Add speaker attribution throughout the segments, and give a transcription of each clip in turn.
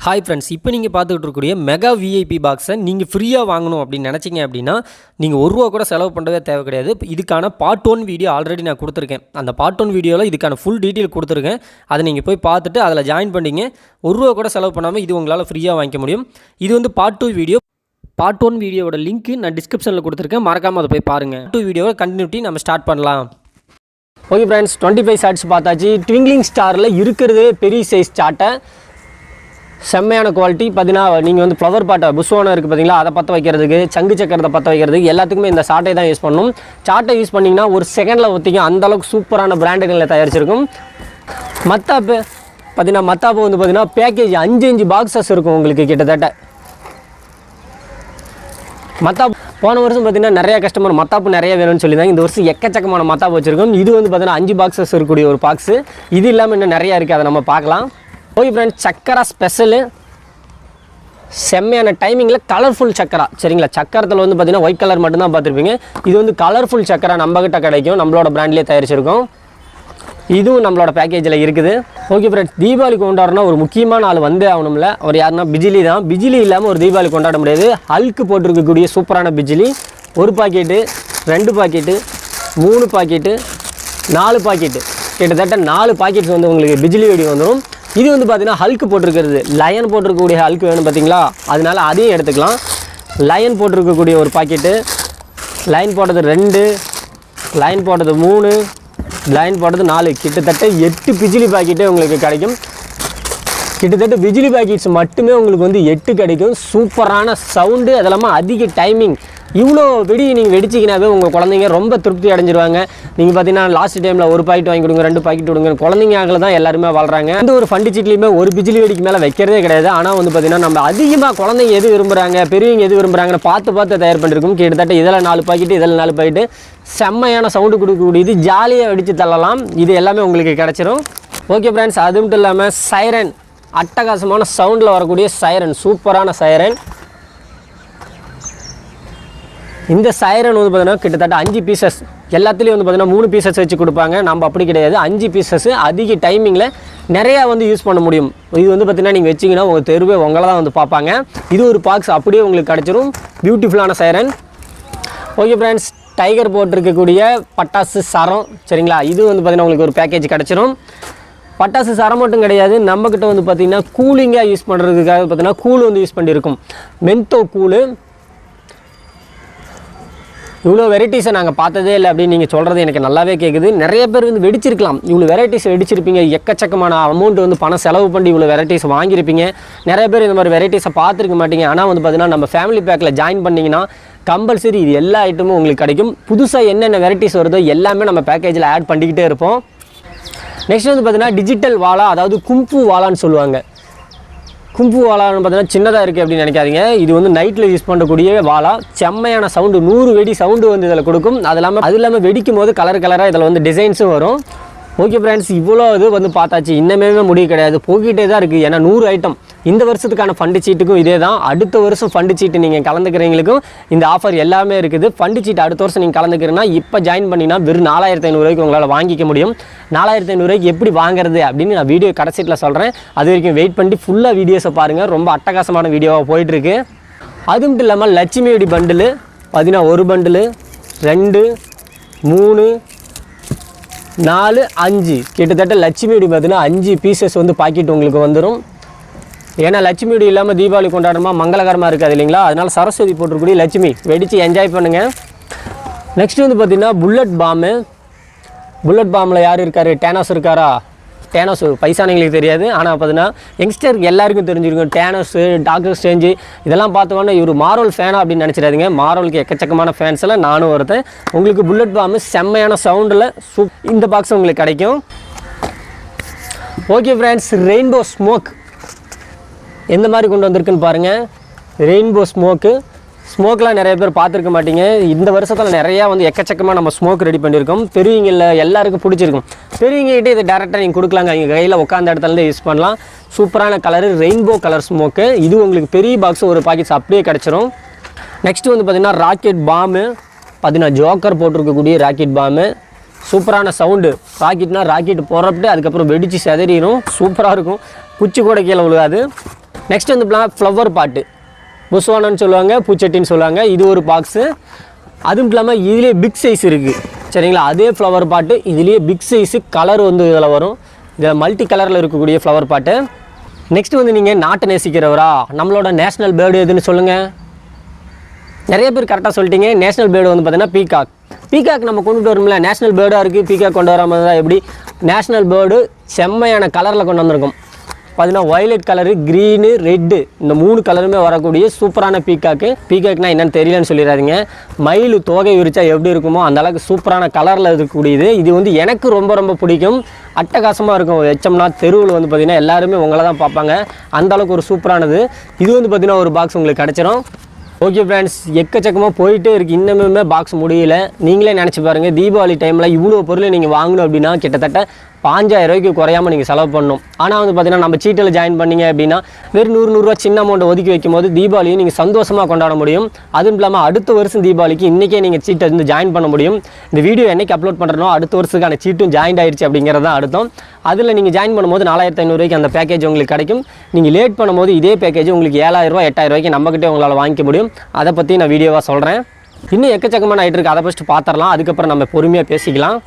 Speaker 1: Hi friends, இப்போ நீங்கள் பார்த்துக்கிட்டு இருக்கக்கூடிய மெகா விஐபி பாக்ஸை நீங்கள் ஃப்ரீயாக வாங்கணும் அப்படின்னு நினச்சிங்க அப்படின்னா நீங்கள் ₹1 கூட செலவு பண்ணவே தேவை கிடையாது. இதுக்கான பார்ட் 1 வீடியோ ஆல்ரெடி நான் கொடுத்துருக்கேன். அந்த பார்ட் 1 வீடியோவில் இதுக்கான ஃபுல் டீட்டெயில் கொடுத்துருக்கேன். அதை நீங்கள் போய் பார்த்துட்டு அதில் ஜாயின் பண்ணிங்க. ₹1 கூட செலவு பண்ணாமல் இது உங்களால் ஃப்ரீயாக வாங்கிக்க முடியும். இது வந்து பார்ட் 2 வீடியோ. பார்ட் 1 வீடியோவோட லிங்க்கு நான் டிஸ்கிரிப்ஷனில் கொடுத்துருக்கேன். மறக்காமல் அதை போய் பாருங்கள். 2 வீடியோவை கண்டினியூட்டி நம்ம ஸ்டார்ட் பண்ணலாம். ஓகே ஃப்ரெண்ட்ஸ், 25 ஷார்ட்ஸ் பார்த்தாச்சு. ட்விங்க்லிங் ஸ்டாரில் இருக்கிறதே பெரிய சைஸ் சாட்டை, செம்மையான குவாலிட்டி. பார்த்தீங்கன்னா நீங்கள் வந்து ஃப்ளவர் பாட்டை புஷ்வானம் இருக்குது பார்த்தீங்களா, அதை பற்ற வைக்கிறதுக்கு, சங்கு சக்கரத்தை பற்ற வைக்கிறதுக்கு எல்லாத்துக்குமே இந்த சாட்டை தான் யூஸ் பண்ணணும். சாட்டை யூஸ் பண்ணிங்கன்னா ஒரு செகண்டில் ஒத்திக்கும். அந்தளவுக்கு சூப்பரான பிராண்டுகளில் தயாரிச்சிருக்கும். மத்தாப்பு பார்த்தீங்கன்னா மத்தாப்பு வந்து பார்த்தீங்கன்னா பேக்கேஜ் 5 பாக்ஸஸ் இருக்கும் உங்களுக்கு கிட்டத்தட்ட. மத்தாப்பு போன வருஷம் பார்த்தீங்கன்னா நிறைய கஸ்டமர் மத்தாப்பு நிறைய வேணும்னு சொல்லியிருந்தாங்க. இந்த வருஷம் எக்கச்சக்கமான மத்தாப்பு வச்சுருக்கோம். இது வந்து பார்த்தீங்கன்னா 5 பாக்ஸஸ் இருக்கக்கூடிய ஒரு பாக்ஸு. இது இல்லாமல் இன்னும் நிறையா இருக்குது, அதை நம்ம பார்க்கலாம். ஓகே ஃப்ரெண்ட்ஸ், சக்கரா ஸ்பெஷலு, செம்மையான டைமிங்கில் கலர்ஃபுல் சக்கரா. சரிங்களா, சக்கரத்தில் வந்து பார்த்தீங்கன்னா ஒயிட் கலர் மட்டும்தான் பார்த்துருப்பீங்க. இது வந்து கலர்ஃபுல் சக்கரா நம்மக்கிட்ட கிடைக்கும். நம்மளோட பிராண்ட்லேயே தயாரிச்சிருக்கோம். இதுவும் நம்மளோட பேக்கேஜில் இருக்குது. ஓகே ஃப்ரெண்ட்ஸ், தீபாவளி கொண்டாடுறோன்னா ஒரு முக்கியமான ஆள் வந்தே ஆகணும்ல. அவர் யாருன்னா பிஜிலி தான். பிஜிலி இல்லாமல் ஒரு தீபாவளி கொண்டாட முடியாது. ஹல்க்கு போட்டிருக்கக்கூடிய சூப்பரான பிஜிலி. 1 பாக்கெட்டு, 2 பாக்கெட்டு, 3 பாக்கெட்டு, 4 பாக்கெட்டு, கிட்டத்தட்ட 4 பாக்கெட்ஸ் வந்து உங்களுக்கு பிஜிலி வெடி வந்துடும். இது வந்து பார்த்தீங்கன்னா ஹல்க்கு போட்டிருக்கிறது, லயன் போட்டிருக்கக்கூடிய ஹல்க்கு வேணும் பார்த்தீங்களா, அதனால அதையும் எடுத்துக்கலாம். லயன் போட்டிருக்கக்கூடிய ஒரு பாக்கெட்டு, லைன் போட்டது 2, லைன் போட்டது 3, லைன் போட்டது 4, கிட்டத்தட்ட 8 பிஜிலி பாக்கெட்டே உங்களுக்கு கிடைக்கும். கிட்டத்தட்ட பிஜிலி பாக்கெட்ஸ் மட்டுமே உங்களுக்கு வந்து 8 கிடைக்கும். சூப்பரான சவுண்டு, அது இல்லாமல் அதிக டைமிங். இவ்வளோ வெடி நீங்கள் வெடிச்சிங்கனாவே உங்கள் குழந்தைங்க ரொம்ப திருப்தி அடைஞ்சிருவாங்க. நீங்கள் பார்த்தீங்கன்னா லாஸ்ட் டைமில் 1 பாக்கெட் வாங்கி கொடுங்க, 2 பாக்கெட் கொடுங்க, குழந்தைங்க தான் எல்லாருமே வாழ்கிறாங்க. இந்த ஒரு ஃபண்டு சீட்லேயுமே ஒரு பிஜிலி வெடிக்கு மேலே வைக்கிறதே கிடையாது. ஆனால் வந்து பார்த்தீங்கன்னா நம்ம அதிகமாக குழந்தைங்க எது விரும்புகிறாங்க, பெரியவங்க எது விரும்புகிறாங்கன்னு பார்த்து தயார் பண்ணியிருக்கோம். கிட்டத்தட்ட இதில் 4 பாக்கெட்டு, இதில் 4 பாக்கெட்டு, செம்மையான சவுண்டு கொடுக்கக்கூடியது, ஜாலியாக வெடித்து தள்ளலாம். இது எல்லாமே உங்களுக்கு கிடச்சிரும். ஓகே ஃப்ரெண்ட்ஸ், அது மட்டும் இல்லாமல் சைரன், அட்டகாசமான சவுண்டில் வரக்கூடிய சைரன், சூப்பரான சைரன். இந்த சைரன் வந்து பார்த்தீங்கன்னா கிட்டத்தட்ட 5 பீசஸ், எல்லாத்துலேயும் வந்து பார்த்தீங்கன்னா 3 பீசஸ் வச்சு கொடுப்பாங்க. நம்ம அப்படி கிடையாது, 5 பீசஸ் அதிக டைமிங்கில் நிறையா வந்து யூஸ் பண்ண முடியும். இது வந்து பார்த்தீங்கன்னா நீங்கள் வச்சிங்கன்னா உங்கள் தெருவே உங்களை தான் வந்து பார்ப்பாங்க. இது ஒரு பாக்ஸ் அப்படியே உங்களுக்கு கிடச்சிரும். பியூட்டிஃபுல்லான சைரன். ஓகே ஃப்ரெண்ட்ஸ், டைகர் போட்டிருக்கக்கூடிய பட்டாசு சரம். சரிங்களா, இது வந்து பார்த்தீங்கன்னா உங்களுக்கு ஒரு பேக்கேஜ் கிடச்சிரும். பட்டாசு சரம் மட்டும் கிடையாது, நம்மக்கிட்ட வந்து பார்த்திங்கன்னா கூலிங்காக யூஸ் பண்ணுறதுக்காக பார்த்தீங்கன்னா கூழ் வந்து யூஸ் பண்ணியிருக்கும். மென்தோ கூழ். இவ்வளோ வெரைட்டிஸை நாங்கள் பார்த்ததே இல்லை அப்படின்னு நீங்கள் சொல்கிறது எனக்கு நல்லாவே கேட்குது. நிறைய பேர் வந்து வெடிச்சிருக்கலாம், இவ்வளோ வெரைட்டிஸ் வெடிச்சிருப்பீங்க. எக்கச்சக்கமான அமௌண்ட் வந்து பணம் செலவு பண்ணி இவ்வளோ வெரைட்டிஸ் வாங்கியிருப்பீங்க. நிறைய பேர் இந்த மாதிரி வெரைட்டிஸை பார்த்துருக்க மாட்டீங்க. ஆனால் வந்து பார்த்தீங்கன்னா நம்ம ஃபேமிலி பேக்கில் ஜாயின் பண்ணிங்கன்னா கம்பல்சரி இது எல்லா ஐட்டமும் உங்களுக்கு கிடைக்கும். புதுசாக என்னென்ன வெரைட்டிஸ் வருதோ எல்லாமே நம்ம பேக்கேஜில் ஆட் பண்ணிக்கிட்டே இருப்போம். நெக்ஸ்ட் வந்து பார்த்தீங்கன்னா டிஜிட்டல் வாலா, அதாவது கும்பு வாலான்னு சொல்லுவாங்க. கும்பு வாலான்னு பார்த்தீங்கன்னா சின்னதாக இருக்குது அப்படின்னு நினைக்காதீங்க. இது வந்து நைட்டில் யூஸ் பண்ணக்கூடிய வாலா. செம்மையான சவுண்டு, 100 வெடி சவுண்டு வந்து இதில் கொடுக்கும். அது இல்லாமல் வெடிக்கும் போது கலராக இதில் வந்து டிசைன்ஸும் வரும். ஓகே ஃப்ரெண்ட்ஸ், இவ்வளோ இது வந்து பார்த்தாச்சு. இன்னமே முடிவு கிடையாது, போய்கிட்டே தான் இருக்குது. ஏன்னா 100 ஐட்டம். இந்த வருஷத்துக்கான ஃபண்டு சீட்டுக்கும் இதே தான். அடுத்த வருஷம் ஃபண்டு சீட்டு நீங்கள் கலந்துக்கிறவங்களுக்கும் இந்த ஆஃபர் எல்லாமே இருக்குது. ஃபண்டு சீட்டு அடுத்த வருஷம் நீங்கள் கலந்துக்கிறீங்கன்னா இப்போ ஜாயின் பண்ணிங்கன்னா வெறும் 4500 உங்களால் வாங்கிக்க முடியும். 4500 எப்படி வாங்குறது அப்படின்னு நான் வீடியோ கடைசியில் சொல்கிறேன். அது வரைக்கும் வெயிட் பண்ணி ஃபுல்லாக வீடியோஸை பாருங்கள். ரொம்ப அட்டகாசமான வீடியோவாக போயிட்டுருக்கு. அது மட்டும் இல்லாமல் லட்சுமி வெடி பண்டிலு பார்த்தீங்கன்னா 1 பண்டிலு, 2, 3, 4, 5, கிட்டத்தட்ட லட்சுமி வெடி பார்த்தீங்கன்னா 5 பீசஸ் வந்து பாக்கெட் உங்களுக்கு வந்துடும். ஏன்னா லட்சுமி வெடி இல்லாமல் தீபாவளி கொண்டாடணுமா, மங்களகரமாக இருக்காது இல்லைங்களா. அதனால் சரஸ்வதி போட்டிருக்கூடிய லட்சுமி வெடித்து என்ஜாய் பண்ணுங்கள். நெக்ஸ்ட் வந்து பார்த்திங்கன்னா புல்லட் பாம்பு. புல்லட் பாம்பில் யார் இருக்கார்? டேனோஸ் இருக்காரா? டேனோஸ் பைசானிங்களுக்கு தெரியாது, ஆனால் பார்த்தீங்கன்னா யங்ஸ்டருக்கு எல்லாருக்கும் தெரிஞ்சிருக்கும். டேனோஸு, டாக்டர் ஸ்ட்ரேஞ்சு இதெல்லாம் பார்த்தோன்னா இவர் மார்வல் ஃபேனா அப்படின்னு நினச்சிடாதீங்க. மார்வலுக்கு எக்கச்சக்கமான ஃபேன்ஸில் நானும் ஒருத்தன். உங்களுக்கு புல்லட் பாம்பு செம்மையான சவுண்டில் இந்த பாக்ஸ் உங்களுக்கு கிடைக்கும். ஓகே ஃப்ரெண்ட்ஸ், ரெயின்போ ஸ்மோக் எந்த மாதிரி கொண்டு வந்திருக்குன்னு பாருங்கள். ரெயின்போ ஸ்மோக்கு ஸ்மோக்லாம் நிறைய பேர் பார்த்துருக்க மாட்டீங்க. இந்த வருஷத்தில் நிறையா வந்து எக்கச்சக்கமாக நம்ம ஸ்மோக் ரெடி பண்ணியிருக்கோம். பெரியவங்களில் எல்லாருக்கும் பிடிச்சிருக்கும். பெரியவங்ககிட்ட இதை டேரெக்டாக நீங்கள் கொடுக்கலாங்க. அவங்க கையில் உட்காந்த இடத்துலேருந்து யூஸ் பண்ணலாம். சூப்பரான கலரு ரெயின்போ கலர் ஸ்மோக்கு. இது உங்களுக்கு பெரிய பாக்ஸ் ஒரு பாக்கெட்ஸ் அப்படியே கிடச்சிரும். நெக்ஸ்ட்டு வந்து பார்த்திங்கன்னா ராக்கெட் பாம்பு. பார்த்தீங்கன்னா ஜோக்கர் போட்டிருக்கக்கூடிய ராக்கெட் பாம்பு. சூப்பரான சவுண்டு. ராக்கெட்னா ராக்கெட் போகிறப்பட்டு அதுக்கப்புறம் வெடித்து செதறிடும். சூப்பராக இருக்கும். குச்சி கூட கீழே விழுகாது. நெக்ஸ்ட் வந்து ஃப்ளவர் பாட்டு, புஸ்வானன்னு சொல்லுவாங்க, பூச்சட்டின்னு சொல்லுவாங்க. இது ஒரு பாக்ஸு. அதுவும் இல்லாமல் இதுலேயே பிக் சைஸ் இருக்குது சரிங்களா. அதே ஃப்ளவர் பாட்டு இதுலேயே பிக் சைஸு கலர் வந்து இதில் வரும். இதில் மல்டி கலரில் இருக்கக்கூடிய ஃப்ளவர் பாட்டு. நெக்ஸ்ட் வந்து நீங்கள் நாட்டை நேசிக்கிறவரா? நம்மளோட நேஷ்னல் பேர்டு எதுன்னு சொல்லுங்கள். நிறைய பேர் கரெக்டாக சொல்லிட்டீங்க. நேஷ்னல் பேர்டு வந்து பார்த்தீங்கன்னா பீகாக். பீகாக் நம்ம கொண்டுட்டு வரோம்ல, நேஷ்னல் பேர்டாக இருக்குது, பீகாக் கொண்டு வராமல் தான் எப்படி? நேஷ்னல் பேர்டு செம்மையான கலரில் கொண்டு வந்திருக்கும். பார்த்தீங்கன்னா வயலட் கலரு, க்ரீனு, ரெட்டு, இந்த 3 கலருமே வரக்கூடிய சூப்பரான பீகாக்கு. பீகாக்னா என்னென்னு தெரியலன்னு சொல்லிடாதீங்க. மயில் தோகை விரிச்சா எப்படி இருக்குமோ அந்த அளவுக்கு சூப்பரான கலரில் இருக்கக்கூடியது. இது வந்து எனக்கு ரொம்ப ரொம்ப பிடிக்கும். அட்டகாசமாக இருக்கும். வச்சோம்னா தெருவில் வந்து பார்த்திங்கன்னா எல்லாருமே உங்களை தான் பார்ப்பாங்க. அந்தளவுக்கு ஒரு சூப்பரானது. இது வந்து பார்த்திங்கன்னா ஒரு பாக்ஸ் உங்களுக்கு கிடச்சிரும். ஓகே ஃப்ரெண்ட்ஸ், எக்கச்சக்கமாக போயிட்டே இருக்குது. இன்னமுமே பாக்ஸ் முடியல. நீங்களே நினச்சி பாருங்கள், தீபாவளி டைமில் இவ்வளோ பொருளை நீங்கள் வாங்கணும் அப்படின்னா கிட்டத்தட்ட 5000 ரூபாய்க்கு குறையாமல் நீங்கள் செலவு பண்ணணும். ஆனால் வந்து பார்த்தீங்கன்னா நம்ம சீட்டில் ஜாயின் பண்ணிங்க அப்படின்னா வெறும் 100 ரூபா சின்ன அமௌண்ட்டை ஒதுக்கி வைக்கும் போது தீபாவளியும் நீங்கள் சந்தோஷமாக கொண்டாட முடியும். அதுவும் இல்லாமல் அடுத்த வருஷம் தீபாவளிக்கு இன்றைக்கே நீங்கள் சீட்டை வந்து ஜாயின் பண்ண முடியும். இந்த வீடியோ என்றைக்கு அப்லோட் பண்ணுறனோ அடுத்த வருஷத்துக்கான சீட்டும் ஜாயின் ஆயிடுச்சு அப்படிங்கிறது தான் அர்த்தம். அதில் நீங்கள் ஜாயின் பண்ணும்போது 4500 ரூபாய்க்கு அந்த பேக்கேஜ் உங்களுக்கு கிடைக்கும். நீங்கள் லேட் பண்ணும்போது இதே பேக்கேஜ் உங்களுக்கு 7000 ரூபா 8000 ரூபாய்க்கு நம்மகிட்டே உங்களால் வாங்கிக்க முடியும். அதை பற்றி நான் வீடியோவாக சொல்கிறேன். இன்னும் எக்கச்சக்கமான ஆகிட்டு இருக்குது. அதை ஃபஸ்ட்டு பார்த்துடலாம். அதுக்கப்புறம் நம்ம பொறுமையாக பேசிக்கலாம்.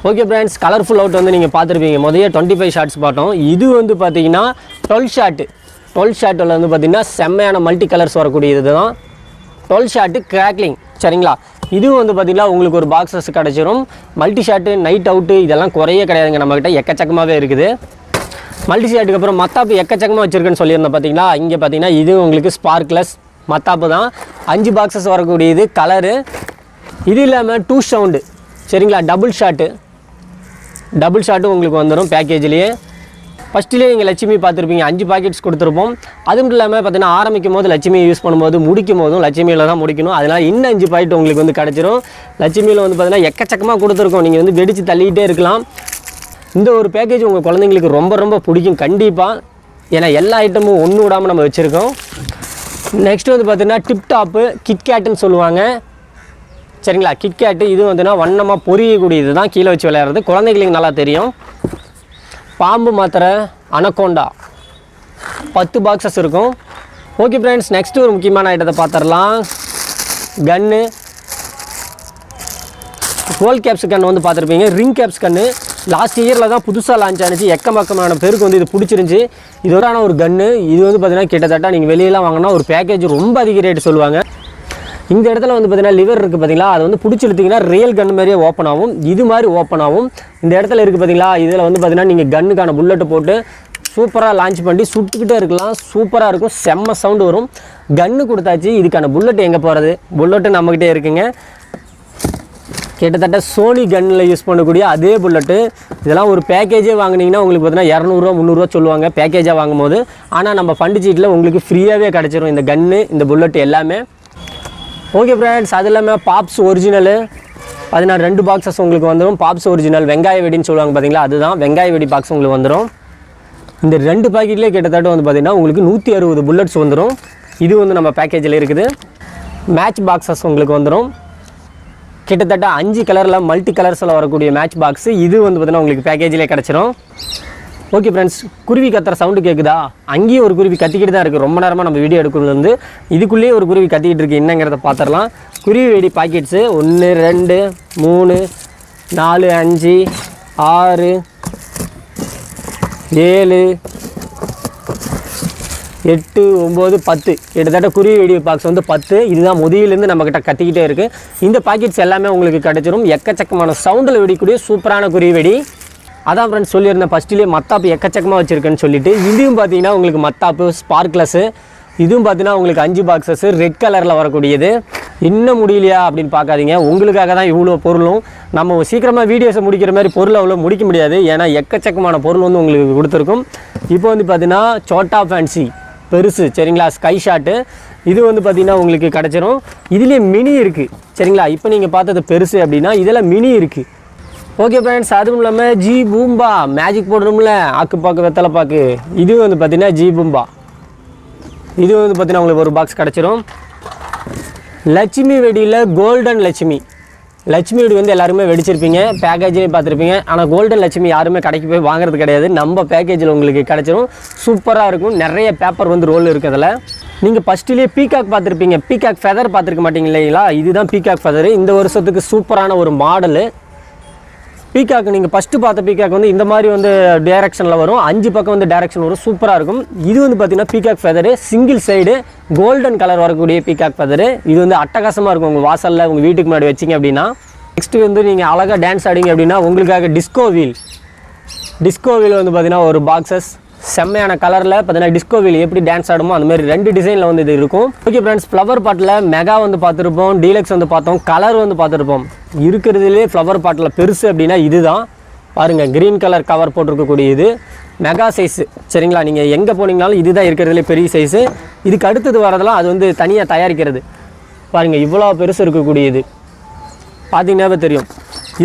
Speaker 1: ஓகே ஃப்ரெண்ட்ஸ், கலர்ஃபுல் அவுட் வந்து நீங்கள் பார்த்துருப்பீங்க. முதல்ல 25 ஷார்ட்ஸ் பார்த்தோம். இது வந்து பார்த்தீங்கன்னா 12 ஷார்ட்டு. 12 ஷார்ட்டில் வந்து பார்த்திங்கன்னா செம்மையான மல்டி கலர்ஸ் வரக்கூடியது தான் 12 ஷார்ட்டு கிராக்லிங் சரிங்களா. இதுவும் வந்து பார்த்திங்கன்னா உங்களுக்கு ஒரு பாக்ஸஸ் கிடச்சிரும். மல்டி ஷார்ட்டு, நைட் அவுட்டு இதெல்லாம் குறையே கிடையாதுங்க. நம்மக்கிட்ட எக்கச்சக்கமாகவே இருக்குது. மல்டி ஷார்ட்டுக்கு அப்புறம் மத்தாப்பு எக்கச்சக்கமாக வச்சுருக்குன்னு சொல்லியிருந்தேன் பார்த்தீங்களா. இங்கே பார்த்தீங்கன்னா இது உங்களுக்கு ஸ்பார்க்லெஸ் மத்தாப்பு தான். 5 பாக்ஸஸ் வரக்கூடியது கலரு. இது இல்லாமல் 2 சவுண்டு சரிங்களா. டபுள் ஷாட்டும் உங்களுக்கு வந்துடும் பேக்கேஜ்லேயே. ஃபஸ்ட்டிலே நீங்கள் லட்சுமி பார்த்துருப்பீங்க. 5 பாக்கெட்ஸ் கொடுத்துருப்போம். அதுவும் இல்லாமல் பார்த்தீங்கன்னா ஆரம்பிக்கும் போது லட்சுமியை யூஸ் பண்ணும்போது முடிக்கும் போதும் லட்சுமியில் தான் முடிக்கணும். அதனால் இன்னும் 5 பாக்கெட் உங்களுக்கு வந்து கிடச்சிரும். லட்சுமியில் வந்து பார்த்தீங்கன்னா எக்கச்சக்கமாக கொடுத்துருக்கோம். நீங்கள் வந்து வெடித்து தள்ளிக்கிட்டே இருக்கலாம். இந்த ஒரு பேக்கேஜ் உங்கள் குழந்தைங்களுக்கு ரொம்ப ரொம்ப பிடிக்கும் கண்டிப்பாக. ஏன்னா எல்லா ஐட்டமும் ஒன்று விடாமல் நம்ம வச்சுருக்கோம். நெக்ஸ்ட் வந்து பார்த்தீங்கன்னா டிப்டாப்பு கிட்கேட்டுன்னு சொல்லுவாங்க சரிங்களா. கிட்கேட்டு இது வந்துன்னா வண்ணமாக பொரியக்கூடியது தான். கீழே வச்சு விளையாடுறது குழந்தைங்களுக்கு நல்லா தெரியும். பாம்பு மாத்திரை அனகோண்டா 10 பாக்ஸஸ் இருக்கும். ஓகே ஃப்ரெண்ட்ஸ், நெக்ஸ்ட்டு ஒரு முக்கியமான ஐட்டத்தை பார்த்துடலாம். கன்னு, ரோல் கேப்ஸ் கன்று வந்து பார்த்துருப்பீங்க. ரிங் கேப்ஸ் கன்று லாஸ்ட் இயரில் தான் புதுசாக லான்ச் ஆனிச்சு. எக்கமக்கமான பேருக்கு வந்து இது பிடிச்சிருந்துச்சி. இதோடான ஒரு கன்று. இது வந்து பார்த்திங்கன்னா கிட்டத்தட்ட நீங்கள் வெளியெல்லாம் வாங்கினா ஒரு பேக்கேஜ் ரொம்ப அதிக ரேட்டு சொல்லுவாங்க. இந்த இடத்துல வந்து பார்த்தீங்கன்னா லிவர் இருக்குது பார்த்தீங்களா. அது வந்து பிடிச்சி இழுத்திங்கன்னா ரியல் கன் மாதிரியே ஓப்பன் ஆகும். இது மாதிரி ஓப்பன் ஆகும். இந்த இடத்துல இருக்குது பார்த்தீங்களா. இதில் வந்து பார்த்தீங்கன்னா நீங்கள் கன்னுக்கான புல்லெட்டு போட்டு சூப்பராக லான்ச் பண்ணி சுட்டுக்கிட்டே இருக்கலாம். சூப்பராக இருக்கும். செம்ம சவுண்டு வரும். கன்று கொடுத்தாச்சு. இதுக்கான புல்லெட்டு எங்கே போகிறது? புல்லெட்டு நம்மக்கிட்டே இருக்குங்க. கிட்டத்தட்ட சோனி கன்னில் யூஸ் பண்ணக்கூடிய அதே புல்லெட்டு. இதெல்லாம் ஒரு பேக்கேஜே வாங்கினீங்கன்னா உங்களுக்கு பார்த்தீங்கன்னா 200 ரூபா 300 ரூபா சொல்லுவாங்க பேக்கேஜாக வாங்கும்போது. ஆனால் நம்ம ஃபண்டு சீட்டில் உங்களுக்கு ஃப்ரீயாகவே கிடச்சிரும் இந்த கன்று, இந்த புல்லெட்டு எல்லாமே. ஓகே ஃப்ரெண்ட்ஸ், அது இல்லாமல் பாப்ஸ் ஒரிஜினலு 2 பாக்ஸஸ் உங்களுக்கு வந்துடும். பாப்ஸ் ஒரிஜினல் வெங்காய வெடின்னு சொல்லுவாங்க பார்த்தீங்களா. அதுதான் வெங்காய வெடி பாக்ஸ் உங்களுக்கு வந்துடும். இந்த 2 பாக்கெட்லேயே கிட்டத்தட்ட வந்து பார்த்திங்கன்னா உங்களுக்கு 160 புல்லட்ஸ் வந்துடும். இது வந்து நம்ம பேக்கேஜில் இருக்குது. மேட்ச் பாக்ஸஸ் உங்களுக்கு வந்துடும். கிட்டத்தட்ட 5 கலரில் மல்டி கலர்ஸில் வரக்கூடிய மேட்ச் பாக்ஸு. இது வந்து பார்த்திங்கன்னா உங்களுக்கு பேக்கேஜிலே கிடச்சிரும். ஓகே ஃப்ரெண்ட்ஸ், குருவி கத்துற சவுண்டு கேட்குதா? அங்கேயும் ஒரு குருவி கத்திக்கிட்டு தான் இருக்குது. ரொம்ப நேரமாக நம்ம வீடியோ எடுக்கிறது வந்து இதுக்குள்ளேயே ஒரு குருவி கத்திக்கிட்டு இருக்குது. என்னங்கிறத பார்த்துடலாம். குருவி வெடி பாக்கெட்ஸு 1 2 3 4 5 6 7 8 9 10 கிட்டத்தட்ட குருவி வெடி பாக்ஸ் வந்து 10. இதுதான் முதலிலேருந்து நம்மக்கிட்ட கத்திக்கிட்டே இருக்குது. இந்த பாக்கெட்ஸ் எல்லாமே உங்களுக்கு கிடச்சிரும். எக்கச்சக்கமான சவுண்டில் வெடிக்கூடிய சூப்பரான குருவி வெடி. அதான் ஃப்ரெண்ட்ஸ் சொல்லியிருந்தேன் ஃபஸ்ட்டிலே மத்தாப்பு எக்கச்சக்கமாக வச்சுருக்கேன்னு சொல்லிட்டு. இதுவும் பார்த்தீங்கன்னா உங்களுக்கு மத்தாப்பு ஸ்பார்க்லெஸ்ஸு. இதுவும் பார்த்தீங்கன்னா உங்களுக்கு 5 பாக்ஸஸ் ரெட் கலரில் வரக்கூடியது. இன்னும் முடியலையா அப்படின்னு பார்க்காதீங்க. உங்களுக்காக தான் இவ்வளோ பொருளும். நம்ம சீக்கிரமாக வீடியோஸை முடிக்கிற மாதிரி பொருள் அவ்வளோ முடிக்க முடியாது. ஏன்னா எக்கச்சக்கமான பொருள் வந்து உங்களுக்கு கொடுத்துருக்கும். இப்போ வந்து பார்த்தீங்கன்னா சோட்டா ஃபேன்சி பெருசு சரிங்களா. ஸ்கை ஷாட்டு இது வந்து பார்த்திங்கன்னா உங்களுக்கு கிடச்சிரும். இதுலேயே மினி இருக்குது சரிங்களா. இப்போ நீங்கள் பார்த்தது பெருசு அப்படின்னா இதில் மினி இருக்குது. ஓகே ஃப்ரெண்ட்ஸ், அதுவும் இல்லாமல் ஜி பூம்பா மேஜிக் போடுறோம்ல ஆக்குப்பாக்கு வெத்தலை பாக்கு, இது வந்து பார்த்திங்கன்னா ஜி பூம்பா. இது வந்து பார்த்திங்கன்னா உங்களுக்கு ஒரு பாக்ஸ் கிடச்சிரும். லட்சுமி வெடியில் கோல்டன் லட்சுமி வெடி வந்து எல்லாருமே வெடிச்சிருப்பீங்க, பேக்கேஜ்லேயும் பார்த்துருப்பீங்க. ஆனால் கோல்டன் லட்சுமி யாருமே கடைக்கு போய் வாங்குறது கிடையாது. நம்ம பேக்கேஜில் உங்களுக்கு கிடச்சிரும். சூப்பராக இருக்கும். நிறைய பேப்பர் வந்து ரோல் இருக்குது அதில். நீங்கள் ஃபஸ்ட்டிலே பீகாக் பார்த்துருப்பீங்க, பீகாக் ஃபெதர் பார்த்துருக்க மாட்டீங்க இல்லைங்களா. இதுதான் பீகாக் ஃபெதரு. இந்த வருஷத்துக்கு சூப்பரான ஒரு மாடலு பீகாக். நீங்கள் ஃபஸ்ட்டு பார்த்த பீகாக் வந்து இந்த மாதிரி வந்து டேரெக்ஷனில் வரும், 5 பக்கம் வந்து டேரெக்ஷன் வரும், சூப்பராக இருக்கும். இது வந்து பார்த்திங்கன்னா peacock feather, single side golden colour வரக்கூடிய பீகாக் ஃபெதரு. இது வந்து அட்டகாசமாக இருக்கும். உங்கள் வாசலில் உங்கள் வீட்டுக்கு முன்னாடி வச்சிங்க அப்படின்னா. நெக்ஸ்ட்டு வந்து நீங்கள் அழகாக டான்ஸ் ஆடிங்க அப்படின்னா உங்களுக்காக டிஸ்கோ வீல் வந்து பார்த்திங்கன்னா ஒரு பாக்ஸஸ் செம்மையான கலரில் பார்த்தீங்கன்னா டிஸ்கோ வீல் எப்படி டான்ஸ் ஆடுமோ அந்த மாதிரி 2 டிசைனில் வந்து இது இருக்கும். ஓகே ஃப்ரெண்ட்ஸ், ஃப்ளவர் பாட்டில் மெகா வந்து பார்த்துருப்போம், டீலக்ஸ் வந்து பார்த்தோம், கலர் வந்து பார்த்துருப்போம். இருக்கிறதுலே ஃப்ளவர் பாட்டில் பெருசு அப்படின்னா இதுதான் பாருங்கள். க்ரீன் கலர் கவர் போட்டிருக்கக்கூடிய இது மெகா சைஸு சரிங்களா. நீங்கள் எங்கே போனீங்கனாலும் இதுதான் இருக்கிறதுலே பெரிய சைஸு. இதுக்கு அடுத்தது வரதெல்லாம் அது வந்து தனியாக தயாரிக்கிறது பாருங்கள். இவ்வளோ பெருசு இருக்கக்கூடியது பார்த்தீங்கன்னாவே தெரியும்.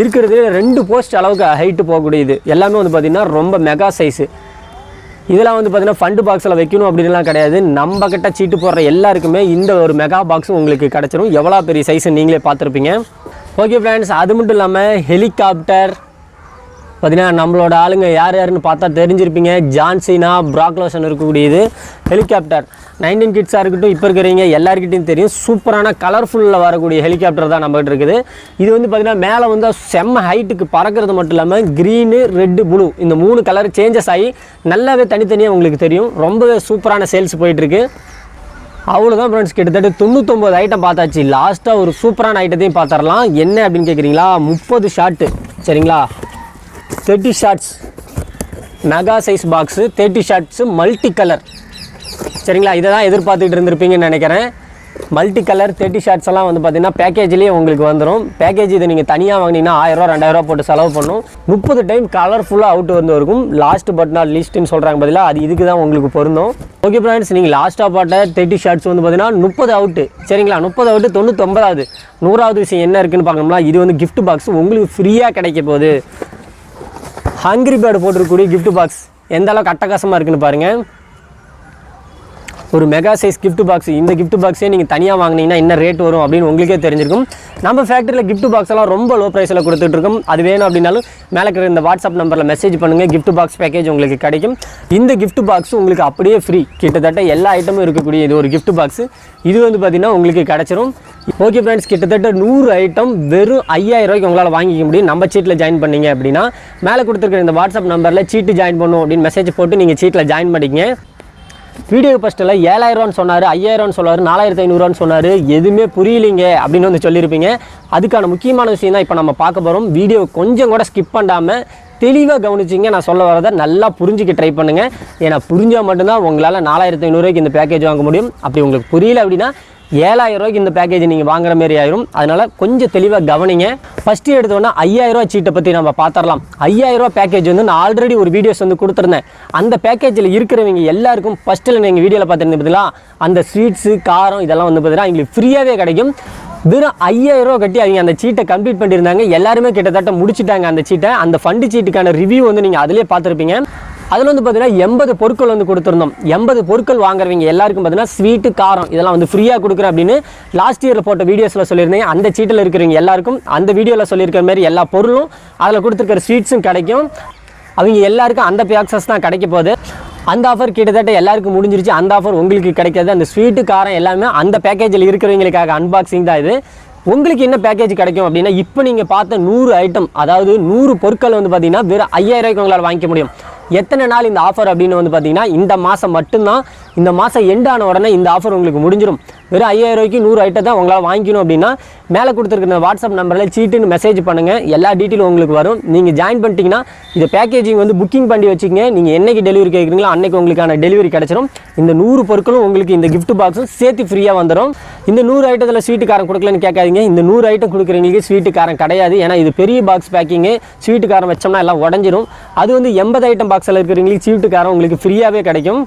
Speaker 1: இருக்கிறதுலே 2 போஸ்ட் அளவுக்கு ஹைட்டு போகக்கூடியது எல்லாமே வந்து பார்த்திங்கன்னா ரொம்ப மெகா சைஸு. இதெல்லாம் வந்து பார்த்திங்கன்னா ஃபண்டு பாக்ஸில் வைக்கணும் அப்படின்லாம் கிடையாது. நம்ம கிட்ட சீட்டு போடுற எல்லாருக்குமே இந்த ஒரு மெகா பாக்ஸும் உங்களுக்கு கிடச்சிரும். எவ்வளோ பெரிய சைஸு நீங்களே பார்த்துருப்பீங்க. ஓகே ஃப்ரெண்ட்ஸ், அது மட்டும் இல்லாமல் ஹெலிகாப்டர் பார்த்திங்கன்னா நம்மளோட ஆளுங்க யாருன்னு பார்த்தா தெரிஞ்சிருப்பீங்க. ஜான்சினா ப்ராக்லோஷன் இருக்கக்கூடியது ஹெலிகாப்டர். 19 கிட்ஸாக இருக்கட்டும், இப்போ இருக்கிறவங்க எல்லாருக்கிட்டையும் தெரியும். சூப்பரான கலர்ஃபுல்லில் வரக்கூடிய ஹெலிகாப்டர் தான் நம்மகிட்ட இருக்குது. இது வந்து பார்த்திங்கன்னா மேலே வந்து செம்ம ஹைட்டுக்கு பறக்கிறது மட்டும் இல்லாமல் க்ரீனு ரெட்டு ப்ளூ இந்த 3 கலர் சேஞ்சஸ் ஆகி நல்லாவே தனித்தனியாக உங்களுக்கு தெரியும். ரொம்பவே சூப்பரான சேல்ஸ் போயிட்டுருக்கு. அவ்வளோதான் ஃப்ரெண்ட்ஸ், கிட்டத்தட்ட 99 ஐட்டம் பார்த்தாச்சு. லாஸ்ட்டாக ஒரு சூப்பரான ஐட்டத்தையும் பார்த்துடலாம். என்ன அப்படின்னு கேட்குறீங்களா, 30 ஷார்ட்டு சரிங்களா. 30 shots mega size box, 30 shots multi colour சரிங்களா. இதை தான் எதிர்பார்த்துட்டு இருந்திருப்பீங்கன்னு நினைக்கிறேன். மல்டி கலர் 30 ஷார்ட்ஸ் எல்லாம் வந்து பார்த்திங்கன்னா பேக்கேஜ்லேயே உங்களுக்கு வந்துடும். பேக்கேஜ் இதை நீங்கள் தனியாக வாங்கினீங்கன்னா 1000 ரூபா 2000 போட்டு செலவு பண்ணணும். 30 டைம் கலர்ஃபுல்லாக அவுட் வந்து இருக்கும். லாஸ்ட் பட் நாட் லீஸ்ட்டுன்னு சொல்கிறாங்க பதிலாக அது இதுக்கு தான் உங்களுக்கு பொருந்தும். ஓகே ஃப்ரெண்ட்ஸ், நீங்கள் லாஸ்ட்டாக பார்த்த 30 ஷார்ட்ஸ் வந்து பார்த்திங்கன்னா 30 அவுட்டு சரிங்களா. 30 அவுட்டு 99வது 100வது விஷயம் என்ன இருக்குதுன்னு பார்க்கணும்னா இது வந்து கிஃப்ட் பாக்ஸ் உங்களுக்கு ஃப்ரீயாக கிடைக்க போகுது. ஹங்கிரி பேர்டு போட்டிருக்கக்கூடிய கிஃப்ட் பாக்ஸ் எந்த அளவுக்கு அட்டகாசமாக இருக்குன்னு பாருங்கள். ஒரு மெகா சைஸ் கிஃப்ட் பாக்ஸ். இந்த கிஃப்ட் பாக்ஸே நீங்கள் தனியாக வாங்கினீங்கன்னா என்ன ரேட் வரும் அப்படின்னு உங்களுக்கே தெரிஞ்சிருக்கும். நம்ம ஃபேக்ட்ரியில் கிஃப்ட் பாக்ஸ் எல்லாம் ரொம்ப லோ ப்ரைஸில் கொடுத்துட்ருக்கோம். அது வேணும் அப்படின்னாலும் மேலே இருக்கிற இந்த வாட்ஸ்அப் நம்பரில் மெசேஜ் பண்ணுங்கள். கிஃப்ட் பாக்ஸ் பேக்கேஜ் உங்களுக்கு கிடைக்கும். இந்த கிஃப்ட் பாக்ஸ் உங்களுக்கு அப்படியே ஃப்ரீ. கிட்டத்தட்ட எல்லா ஐட்டமும் இருக்கக்கூடிய இது ஒரு கிஃப்ட் பாக்ஸ். இது வந்து பார்த்திங்கன்னா உங்களுக்கு கிடச்சிரும். ஓகே ஃப்ரெண்ட்ஸ், கிட்டத்தட்ட 100 ஐட்டம் வெறும் 5000 ரூபாய்க்கு உங்களால் வாங்கிக்க முடியும். நம்ம சீட்டில் ஜாயின் பண்ணிங்க அப்படின்னா மேலே கொடுத்துருக்கிற இந்த வாட்ஸ்அப் நம்பரில் சீட்டு ஜாயின் பண்ணும் அப்படின்னு மெசேஜ் போட்டு நீங்கள் சீட்டில் ஜாயின் பண்ணிக்கங்க. வீடியோ ஃபஸ்ட்டில் 7000 சொன்னார், 5000 சொன்னார், 4500 சொன்னார். எதுவுமே புரியலிங்க அப்படின்னு வந்து சொல்லியிருப்பீங்க. அதுக்கான முக்கியமான விஷயம் தான் இப்போ நம்ம பார்க்க போகிறோம். வீடியோ கொஞ்சம் கூட ஸ்கிப் பண்ணாமல் தெளிவாக கவனிச்சிங்க. நான் சொல்ல வரதை நல்லா புரிஞ்சிக்க ட்ரை பண்ணுங்கள். ஏன்னா புரிஞ்சால் மட்டும்தான் உங்களால் 4500 ரூபாய்க்கு இந்த பேக்கேஜ் வாங்க முடியும். அப்படி உங்களுக்கு புரியல அப்படின்னா 7000 ரூபாய்க்கு இந்த பேக்கேஜ் நீங்கள் வாங்குற மாரி ஆயிரும். அதனால் கொஞ்சம் தெளிவாக கவனிங்க. ஃபஸ்ட்டு எடுத்தோன்னா 5000 ரூபா சீட்டை பற்றி நம்ம பார்த்துடலாம். 5000 ரூபா பேக்கேஜ் வந்து நான் ஆல்ரெடி ஒரு வீடியோஸ் வந்து கொடுத்துருந்தேன். அந்த பேக்கேஜில் இருக்கிறவங்க எல்லாருக்கும் ஃபஸ்ட்டில் நீங்கள் வீடியோவில் பார்த்துருந்தேன் பார்த்தீங்களா, அந்த ஸ்வீட்ஸு காரம் இதெல்லாம் வந்து பார்த்தீங்கன்னா எங்களுக்கு ஃப்ரீயாகவே கிடைக்கும். வெறும் 5000 ரூபா கட்டி அவங்க அந்த சீட்டை கம்ப்ளீட் பண்ணியிருந்தாங்க. எல்லாருமே கிட்டத்தட்ட முடிச்சுட்டாங்க அந்த சீட்டை. அந்த ஃபண்டு சீட்டுக்கான ரிவ்யூ வந்து நீங்கள் அதிலே பார்த்துருப்பீங்க. அதில் வந்து பார்த்தீங்கன்னா 80 பொருட்கள் வந்து கொடுத்துருந்தோம். 80 பொருட்கள் வாங்குறவங்க எல்லாருக்கும் பார்த்தீங்கன்னா ஸ்வீட்டு காரம் இதெல்லாம் வந்து ஃப்ரீயாக கொடுக்குறேன் அப்படின்னு லாஸ்ட் இயரில் போட்ட வீடியோஸில் சொல்லியிருந்தேன். அந்த சீட்டில் இருக்கிறவங்க எல்லாருக்கும் அந்த வீடியோவில் சொல்லியிருக்கிற மாதிரி எல்லா பொருளும் அதில் கொடுத்துருக்கிற ஸ்வீட்ஸும் கிடைக்கும். அவங்க எல்லாருக்கும் அந்த பேக்ஸஸ் தான் கிடைக்க போகுது. அந்த ஆஃபர் கிட்டத்தட்ட எல்லாருக்கும் முடிஞ்சிருச்சு. அந்த ஆஃபர் உங்களுக்கு கிடைக்காது. அந்த ஸ்வீட்டு காரம் எல்லாமே அந்த பேக்கேஜில் இருக்கிறவங்களுக்காக அன்பாக்சிங் தான் இது. உங்களுக்கு என்ன பேக்கேஜ் கிடைக்கும் அப்படின்னா இப்போ நீங்கள் பார்த்த 100 ஐட்டம் அதாவது 100 பொருட்கள் வந்து பார்த்தீங்கன்னா வெறும் 5000 ரூபாய்க்கு உங்களால் வாங்கிக்க முடியும். எத்தனை நாள் இந்த ஆஃபர் அப்படின்னு வந்து பார்த்தீங்கன்னா இந்த மாதம் மட்டும்தான். இந்த மாதம் எண்ட் ஆன உடனே இந்த ஆஃபர் உங்களுக்கு முடிஞ்சிடும். வெறும் 5000 ரூபாய்க்கு 100 ஐட்டம் தான் உங்களால் வாங்கிக்கணும் அப்படின்னா மேலே கொடுத்துருக்க வாட்ஸ்அப் நம்பரில் சீட்டுன்னு மெசேஜ் பண்ணுங்கள். எல்லா டீட்டெயிலும் உங்களுக்கு வரும். நீங்கள் ஜாயின் பண்ணிட்டீங்கன்னா இந்த பேக்கேஜிங் வந்து புக்கிங் பண்ணி வச்சுக்கங்க. நீங்கள் என்றைக்கு டெலிவரி கேட்குறீங்களோ அன்றைக்கி உங்களுக்கான டெலிவரி கிடச்சிடும். இந்த 100 பொருட்களும் உங்களுக்கு இந்த கிஃப்ட் பாக்ஸும் சேர்த்து ஃப்ரீயாக வந்துடும். இந்த 100 ஐட்டத்தில் ஸ்வீட்டு காரம் கொடுக்கலன்னு கேட்காதீங்க. இந்த 100 ஐட்டம் கொடுக்குறவங்களுக்கு ஸ்வீட்டு காரம் கிடையாது. ஏன்னா இது பெரிய பாக்ஸ் பேக்கிங்கு. ஸ்வீட்டு காரம் வச்சோம்னா எல்லாம் உடஞ்சிரும். அது வந்து 80 ஐட்டம் பாக்ஸில் இருக்கிறவங்களுக்கு ஸ்வீட்டு காரம் உங்களுக்கு ஃப்ரீயாகவே கிடைக்கும்.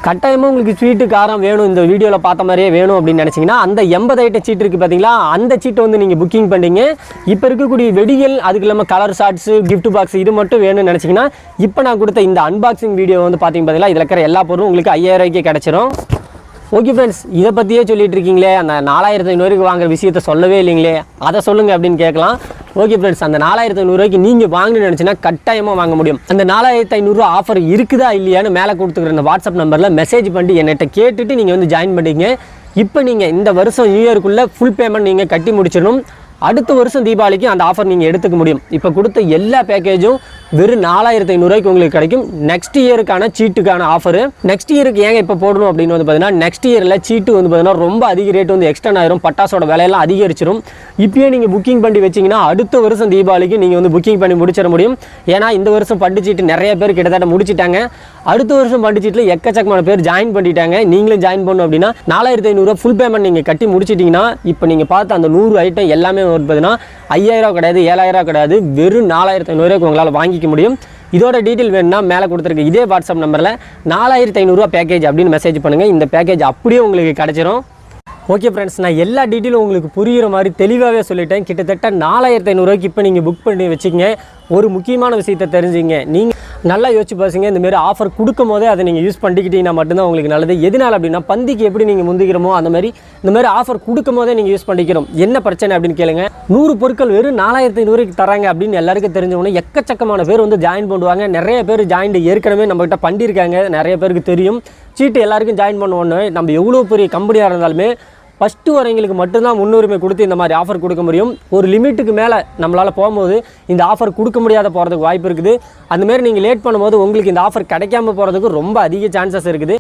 Speaker 1: கட்டாயமாக உங்களுக்கு ஸ்வீட்டு காரம் வேணும், இந்த வீடியோவில் பார்த்த மாதிரியே வேணும் அப்படின்னு நினச்சிங்கன்னா அந்த 80 ஐட்டம் சீட் இருக்குது பார்த்தீங்களா, அந்த சீட்டை வந்து நீங்கள் புக்கிங் பண்ணிங்க. இப்போ இருக்கக்கூடிய வெடிகள், அதுக்கு இல்லாமல் கலர் ஷார்ட்ஸு, கிஃப்ட் பாக்ஸ் இது மட்டும் வேணும்னு நினச்சிங்கன்னா இப்போ நான் கொடுத்த இந்த அன்பாக்சிங் வீடியோ வந்து பார்த்தீங்கன்னா இதில் இருக்கிற எல்லா பொருளும் உங்களுக்கு 5000 ரூபாய்க்கு கிடச்சிரும். ஓகே ஃப்ரெண்ட்ஸ், இதை பற்றியே சொல்லிட்டு இருக்கீங்களே, அந்த 4500 வாங்குற விஷயத்த சொல்லவே இல்லைங்களே, அதை சொல்லுங்கள் அப்படின்னு கேட்கலாம். ஓகே ஃப்ரெண்ட்ஸ், அந்த 4500 நீங்கள் வாங்கணும்னு நினச்சின்னா கட்டாயமாக வாங்க முடியும். அந்த 4500 ஆஃபர் இருக்குதா இல்லையான்னு மேலே கொடுத்துக்கிற அந்த வாட்ஸ்அப் நம்பரில் மெசேஜ் பண்ணி என்கிட்ட கேட்டுட்டு நீங்கள் வந்து ஜாயின் பண்ணிங்க. இப்போ நீங்கள் இந்த வருஷம் நியூ இயருக்குள்ளே ஃபுல் பேமெண்ட் நீங்கள் கட்டி முடிச்சிடணும். அடுத்த வருஷம் தீபாவளிக்கு அந்த ஆஃபர் நீங்கள் எடுத்துக்க முடியும். இப்போ கொடுத்த எல்லா பேக்கேஜும் வெறும் 4500 உங்களுக்கு கிடைக்கும். நெக்ஸ்ட் இயருக்கான சீட்டுக்கான ஆஃபர் நெக்ஸ்ட் இயருக்கு ஏங்க இப்போ போடணும் அப்படின்னு வந்து பார்த்தீங்கன்னா, நெக்ஸ்ட் இயரில் சீட்டு வந்து பார்த்தீங்கன்னா ரொம்ப அதிக ரேட் வந்து எக்ஸ்டன் ஆயிரும், பட்டாசோட விலையெல்லாம் அதிகரிச்சிடும். இப்பயே நீங்கள் புக்கிங் பண்ணி வச்சிங்கன்னா அடுத்த வருஷம் தீபாவளிக்கு நீங்கள் வந்து புக்கிங் பண்ணி முடிச்சிட முடியும். ஏன்னா இந்த வருஷம் பண்டு சீட்டு நிறைய பேர் கிட்டத்தட்ட முடிச்சிட்டாங்க. அடுத்த வருஷம் பண்டு சீட்டில் எக்கச்சக்கமான பேர் ஜாயின் பண்ணிட்டாங்க. நீங்களும் ஜாயின் பண்ணணும் அப்படின்னா 4500 ஃபுல் பேமெண்ட் நீங்கள் கட்டி முடிச்சிட்டிங்கன்னா இப்போ நீங்கள் பார்த்து அந்த 100 ஐட்டம் எல்லாமே பார்த்தீங்கன்னா 5000 கிடையாது, 7000 கிடையாது, வெறும் 4500 உங்களால் வாங்கிக்க முடியும். இதோட டீட்டெயில் வேணும்னா மேலே கொடுத்துருக்கு இதே வாட்ஸ்அப் நம்பரில் 4500 பேக்கேஜ் அப்படின்னு மெசேஜ் பண்ணுங்கள். இந்த பேக்கேஜ் அப்படியே உங்களுக்கு கிடச்சிரும். ஓகே ஃப்ரெண்ட்ஸ், நான் எல்லா டீட்டெயிலும் உங்களுக்கு புரிகிற மாதிரி தெளிவாகவே சொல்லிட்டேன். கிட்டத்தட்ட 4500 இப்போ நீங்கள் புக் பண்ணி வச்சுக்கங்க. ஒரு முக்கியமான விஷயத்தை தெரிஞ்சுங்க, நீங்கள் நல்லா யோசிச்சு பாருங்க. இந்தமாரி ஆஃபர் கொடுக்கும் போதே அதை நீங்கள் யூஸ் பண்ணிக்கிட்டீங்கன்னா மட்டும்தான் உங்களுக்கு நல்லது. எதனால் அப்படின்னா, பந்திக்கு எப்படி நீங்கள் முந்திக்கிறோமோ அந்த மாதிரி இந்தமாதிரி ஆஃபர் கொடுக்கும் போதே நீங்கள் யூஸ் பண்ணிக்கிறோம். என்ன பிரச்சனை அப்படின்னு கேளுங்க. 100 பொருட்கள் வெறும் 4500 தராங்க அப்படின்னு எல்லாருக்கும் தெரிஞ்சவொன்னே எக்கச்சக்கமான பேர் வந்து ஜாயின் பண்ணுவாங்க. நிறைய பேர் ஜாயின் ஏற்கனவே நம்மகிட்ட பண்ணியிருக்காங்க, நிறைய பேருக்கு தெரியும். சீட்டு எல்லாருக்கும் ஜாயின் பண்ணுவோன்னு நம்ம எவ்வளோ பெரிய கம்பெனியாக இருந்தாலுமே ஃபஸ்ட்டு வரவங்களுக்கு மட்டும்தான் முன்னுரிமை கொடுத்து இந்த மாதிரி ஆஃபர் கொடுக்க முடியும். ஒரு லிமிட்டுக்கு மேலே நம்மளால் போகும்போது இந்த ஆஃபர் கொடுக்க முடியாத போகிறதுக்கு வாய்ப்பு இருக்குது. அந்தமாரி நீங்கள் லேட் பண்ணும்போது உங்களுக்கு இந்த ஆஃபர் கிடைக்காம போகிறதுக்கு ரொம்ப அதிக சான்சஸ் இருக்குது.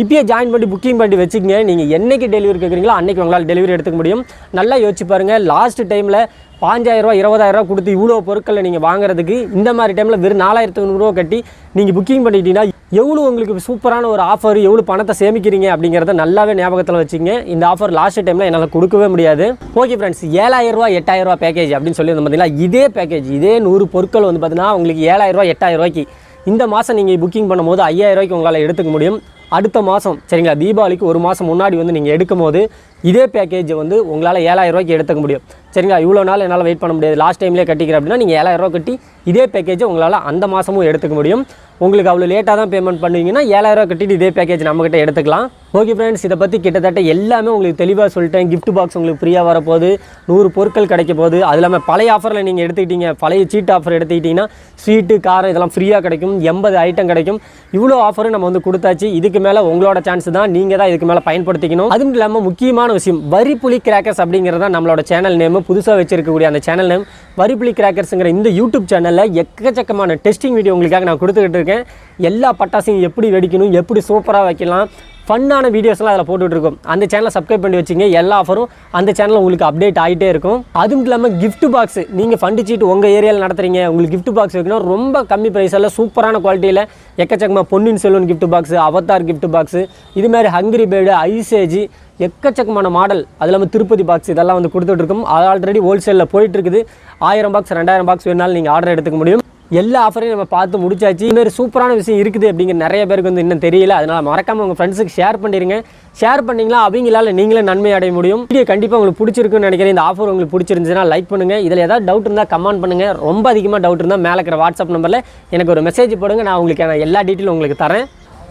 Speaker 1: இப்போயே ஜாயின் பண்ணி புக்கிங் பண்ணி வச்சுக்கங்க. நீங்கள் என்றைக்கு டெலிவரி கேட்குறீங்களோ அன்றைக்கி உங்களால் டெலிவரி எடுத்துக்க முடியும். நல்லா யோசிச்சு பாருங்கள். லாஸ்ட் டைமில் 5000 ரூபா 20000 கொடுத்து இவ்வளோ பொருட்களை நீங்கள் வாங்குறதுக்கு இந்த மாதிரி டைமில் வெறும் 4500 கட்டி நீங்கள் புக்கிங் பண்ணிட்டீங்கன்னா எவ்வளோ உங்களுக்கு சூப்பரான ஒரு ஆஃபர், எவ்வளோ பணத்தை சேமிக்கிறீங்க அப்படிங்கிறத நல்லாவே ஞாபகத்தில் வச்சுங்க. இந்த ஆஃபர் லாஸ்ட் டைமில் என்னால் கொடுக்கவே முடியாது. ஓகே ஃப்ரெண்ட்ஸ், 7000 ரூபா 8000 ரூபா பேக்கேஜ் அப்படின்னு சொல்லி வந்து பார்த்தீங்கன்னா இதே பேக்கேஜ் இதே 100 பொருட்கள் வந்து பார்த்தீங்கன்னா உங்களுக்கு 7000 ரூபா 8000 ரூபாய்க்கு இந்த மாதம் நீங்கள் புக்கிங் பண்ணும்போது 5000 ரூபாய்க்கு உங்களால் எடுத்துக்க முடியும். அடுத்த மாதம் சரிங்களா, தீபாவளிக்கு ஒரு மாதம் முன்னாடி வந்து நீங்கள் எடுக்கும் போது இதே பேக்கேஜை வந்து உங்களால் 7000 ரூபாய்க்கு எடுத்துக்க முடியும். சரிங்களா, இவ்வளோ நாள் என்னால் வெயிட் பண்ண முடியாது, லாஸ்ட் டைம்லேயே கட்டிக்கிறேன் அப்படின்னா நீங்கள் 7000 ரூபா கட்டி இதே பேக்கேஜை உங்களால் அந்த மாதமும் எடுத்துக்க முடியும். உங்களுக்கு அவ்வளோ லேட்டாக தான் பேமெண்ட் பண்ணுவீங்கன்னா 7000 ரூபா கட்டிட்டு இதே பேக்கேஜ் நம்மகிட்ட எடுத்துக்கலாம். ஓகே ஃப்ரெண்ட்ஸ், இதை பற்றி கிட்டத்தட்ட எல்லாமே உங்களுக்கு தெளிவாக சொல்லிட்டேன். கிஃப்ட் பாக்ஸ் உங்களுக்கு ஃப்ரீயாக வரப்போகுது, 100 பொருட்கள் கிடைக்க போகுது. அது இல்லாமல் பழைய ஆஃபரில் நீங்கள் எடுத்துக்கிட்டீங்க, பழைய சீட் ஆஃபர் எடுத்துக்கிட்டிங்கன்னா ஸ்வீட்டு காரம் இதெல்லாம் ஃப்ரீயாக கிடைக்கும், 80 ஐட்டம் கிடைக்கும். இவ்வளோ ஆஃபரும் நம்ம வந்து கொடுத்தாச்சு. இதுக்கு மேலே உங்களோட சான்ஸ் தான், நீங்கள் தான் இதுக்கு மேலே பயன்படுத்திக்கணும். அதுவும் இல்லாமல் முக்கியமான விஷயம், வரிப்புலி கிராக்கர்ஸ் அப்படிங்கிறது தான் நம்மளோட சேனல் நேம். புதுசாக வச்சிருக்கக்கூடிய அந்த சேனல் நேம் வரிப்புலி கிராக்கர்ஸுங்கிற இந்த யூடியூப் சேனலில் எக்கச்சக்கமான டெஸ்டிங் வீடியோ உங்களுக்காக நான் கொடுத்துக்கிட்டு இருக்கேன். எல்லா பட்டாசையும் எப்படி வெடிக்கணும், எப்படி சூப்பராக வைக்கலாம், ஃபன்னான வீடியோஸ்லாம் அதில் போட்டுட்ருக்கோம். அந்த சேனலை சப்ஸ்கிரைப் பண்ணி வச்சுங்க. எல்லா ஆஃபரும் அந்த சேனலில் உங்களுக்கு அப்டேட் ஆகிட்டே இருக்கும். அதுவும் இல்லாமல் கிஃப்ட் பாக்ஸ் நீங்கள் ஃபண்டு சீட்டு உங்கள் ஏரியாவில் நடத்துகிறீங்க, உங்களுக்கு கிஃப்ட் பாக்ஸ் வைக்கணும் ரொம்ப கம்மி ப்ரைஸில் சூப்பரான குவாலிட்டியில் எக்கச்சக்கமாக Ponniyin Selvan gift box, Avatar gift box, இதுமாதிரி ஹங்கிரி பேர்டு, ஐசேஜி எக்கச்சக்கமான மாடல், அது இல்லாமல் திருப்பதி பாக்ஸ் இதெல்லாம் வந்து கொடுத்துட்ருக்கோம். அது ஆல்ரெடி ஹோல்சேலில் போயிட்டுருக்குது. 1000 பாக்ஸ் 2000 பாக்ஸ் வேணாலும் நீங்கள் ஆர்டர் எடுத்துக்க முடியும். எல்லா ஆஃபரையும் நம்ம பார்த்து முடிச்சாச்சு. இதுமாரி சூப்பரான விஷயம் இருக்குது அப்படிங்கிற நிறைய பேருக்கு வந்து இன்னும் தெரியல. அதனால் மறக்காமல் உங்கள் ஃப்ரெண்ட்ஸுக்கு ஷேர் பண்ணிடுங்க. ஷேர் பண்ணிங்களா அவங்களால நீங்களே நன்மை அடைய முடியும். வீடியோ கண்டிப்பாக உங்களுக்கு பிடிச்சிருக்குன்னு நினைக்கிறேன். இந்த ஆஃபர் உங்களுக்கு பிடிச்சிருந்துச்சுன்னா லைக் பண்ணுங்கள். இதில் ஏதாவது டவுட் இருந்தால் கமெண்ட் பண்ணுங்கள். ரொம்ப அதிகமாக டவுட் இருந்தால் மேலே இருக்கிற வாட்ஸ்அப் நம்பரில் எனக்கு ஒரு மெசேஜ் போடுங்க. நான் உங்களுக்கு எல்லா டீட்டெயிலும் உங்களுக்கு தரேன்.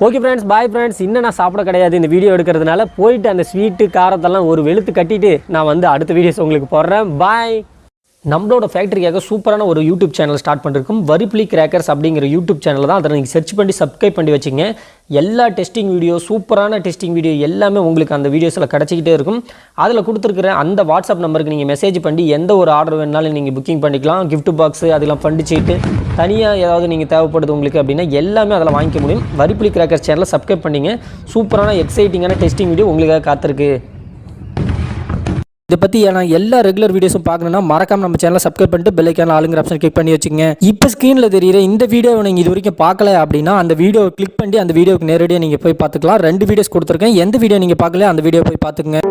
Speaker 1: Okay friends, bye friends. இன்னும் நான் சாப்பிட கிடையாது இந்த வீடியோ எடுக்கிறதுனால. போயிட்டு அந்த ஸ்வீட்டு காரத்தெல்லாம் ஒரு வெளுத்து கட்டிட்டு நான் வந்து அடுத்த வீடியோஸ் உங்களுக்கு போடுறேன். பாய். நம்மளோட ஃபேக்ட்ரிக்காக சூப்பரான ஒரு யூடியூப் சேனல் ஸ்டார்ட் பண்ணிருக்கோம். வரிப்புலி கிராக்கர்ஸ் அப்படிங்கிற யூடியூப் சேனல் தான். அதை நீங்கள் சர்ச் பண்ணி சப்ஸ்கிரைப் பண்ணி வச்சுங்க. எல்லா டெஸ்டிங் வீடியோ, சூப்பரான டெஸ்டிங் வீடியோ எல்லாமே உங்களுக்கு அந்த வீடியோஸில் கிடச்சிக்கிட்டே இருக்கும். அதில் கொடுத்துருக்குற அந்த வாட்ஸ்அப் நம்பருக்கு நீங்கள் மெசேஜ் பண்ணி எந்த ஒரு ஆர்டர் வேணாலும் நீங்கள் புக்கிங் பண்ணிக்கலாம். கிஃப்ட் பாக்ஸு அதெல்லாம் ஃபண்டு சீட்டு தனியாக ஏதாவது நீங்கள் தேவைப்படுது உங்களுக்கு அப்படின்னா எல்லாமே அதில் வாங்கிக்க முடியும். வரிப்புலி கிராக்கர்ஸ் சேனலை சப்ஸ்கிரைப் பண்ணிங்க. சூப்பரான எக்ஸைட்டிங்கான டெஸ்டிங் வீடியோ உங்களுக்காக காத்திருக்கு. இதை பற்றி நான் எல்லா ரெகுலர் வீடியோஸும் பார்க்கணுன்னா மறக்காம நம்ம சேனலை சப்ஸ்கிரைப் பண்ணிட்டு பெல் ஐக்கான் ஆளுங்கிற ஆப்ஷன் கிளிக் பண்ணி வச்சுங்க. இப்போ ஸ்க்ரீனில் தெரியுற இந்த வீடியோவை நீங்கள் இது வரைக்கும் பார்க்கல அப்படின்னா அந்த வீடியோவை கிளிக் பண்ணி அந்த வீடியோவுக்கு நேரடியாக நீங்கள் போய் பார்த்துக்கலாம். 2 வீடியோஸ் கொடுத்துருக்கேன். எந்த வீடியோ நீங்கள் பார்க்கல அந்த வீடியோ போய் பார்த்துக்குங்க.